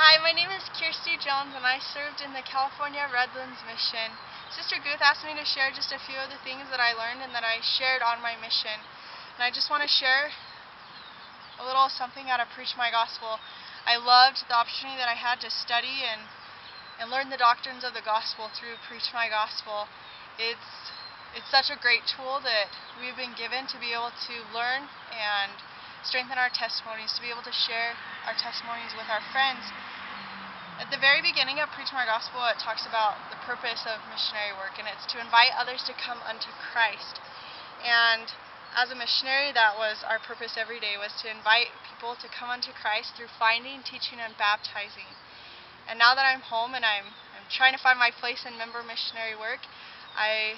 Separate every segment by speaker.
Speaker 1: Hi, my name is Kirsty Jones and I served in the California Redlands mission. Sister Guth asked me to share just a few of the things that I learned and that I shared on my mission. And I just want to share a little something out of Preach My Gospel. I loved the opportunity that I had to study and learn the doctrines of the gospel through Preach My Gospel. It's such a great tool that we've been given to be able to learn and strengthen our testimonies, to be able to share our testimonies with our friends. At the very beginning of Preach My Gospel, it talks about the purpose of missionary work, and it's to invite others to come unto Christ. And as a missionary, that was our purpose every day, was to invite people to come unto Christ through finding, teaching, and baptizing. And now that I'm home and I'm trying to find my place in member missionary work, I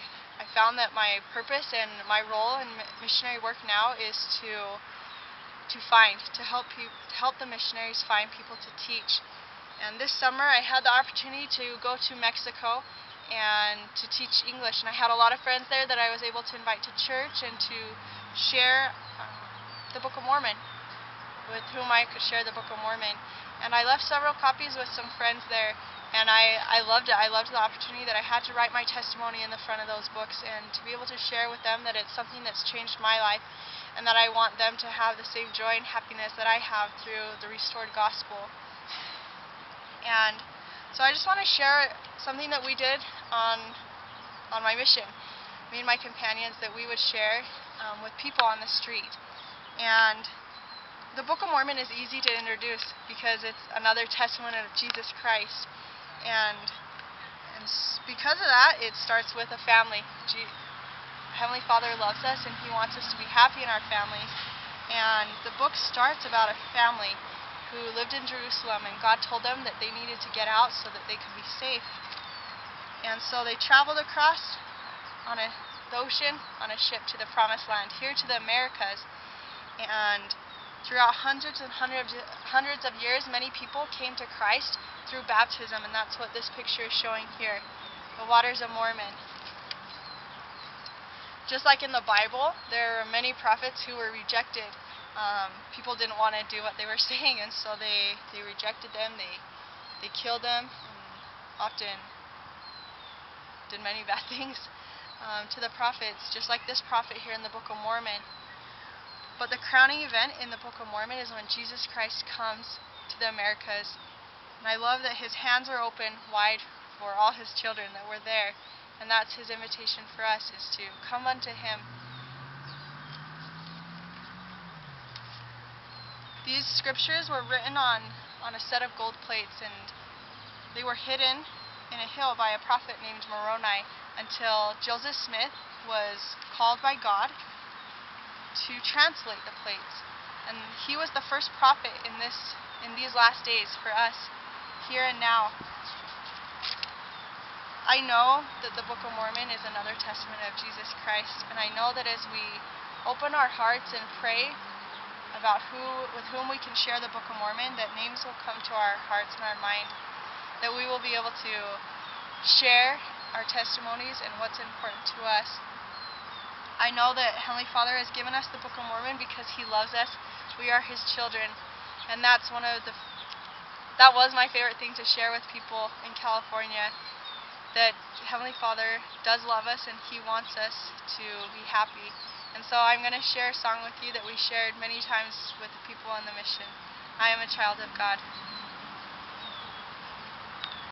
Speaker 1: found that my purpose and my role in missionary work now is to help the missionaries find people to teach. And this summer I had the opportunity to go to Mexico and to teach English, and I had a lot of friends there that I was able to invite to church and to share the Book of Mormon, with whom I could share the Book of Mormon. And I left several copies with some friends there, and I loved it. I loved the opportunity that I had to write my testimony in the front of those books and to be able to share with them that it's something that's changed my life and that I want them to have the same joy and happiness that I have through the restored gospel. And so I just want to share something that we did on my mission. Me and my companions, that we would share with people on the street. And the Book of Mormon is easy to introduce because it's another testament of Jesus Christ. And because of that, it starts with a family. Heavenly Father loves us and He wants us to be happy in our families. And the book starts about a family who lived in Jerusalem, and God told them that they needed to get out so that they could be safe. And so they traveled across on the ocean on a ship to the Promised Land, here to the Americas. And throughout hundreds and hundreds of years, many people came to Christ through baptism, and that's what this picture is showing here, the waters of Mormon. Just like in the Bible, there are many prophets who were rejected. People didn't want to do what they were saying, and so they rejected them, they killed them, and often did many bad things to the prophets, just like this prophet here in the Book of Mormon. But the crowning event in the Book of Mormon is when Jesus Christ comes to the Americas. And I love that His hands are open wide for all His children that were there. And that's His invitation for us, is to come unto Him. These scriptures were written on a set of gold plates, and they were hidden in a hill by a prophet named Moroni until Joseph Smith was called by God to translate the plates. And he was the first prophet in these last days for us, here and now. I know that the Book of Mormon is another testament of Jesus Christ, and I know that as we open our hearts and pray about with whom we can share the Book of Mormon, that names will come to our hearts and our mind, that we will be able to share our testimonies and what's important to us. I know that Heavenly Father has given us the Book of Mormon because He loves us. We are His children, and that was my favorite thing to share with people in California, that Heavenly Father does love us and He wants us to be happy. And so I'm going to share a song with you that we shared many times with the people on the mission. I am a child of God.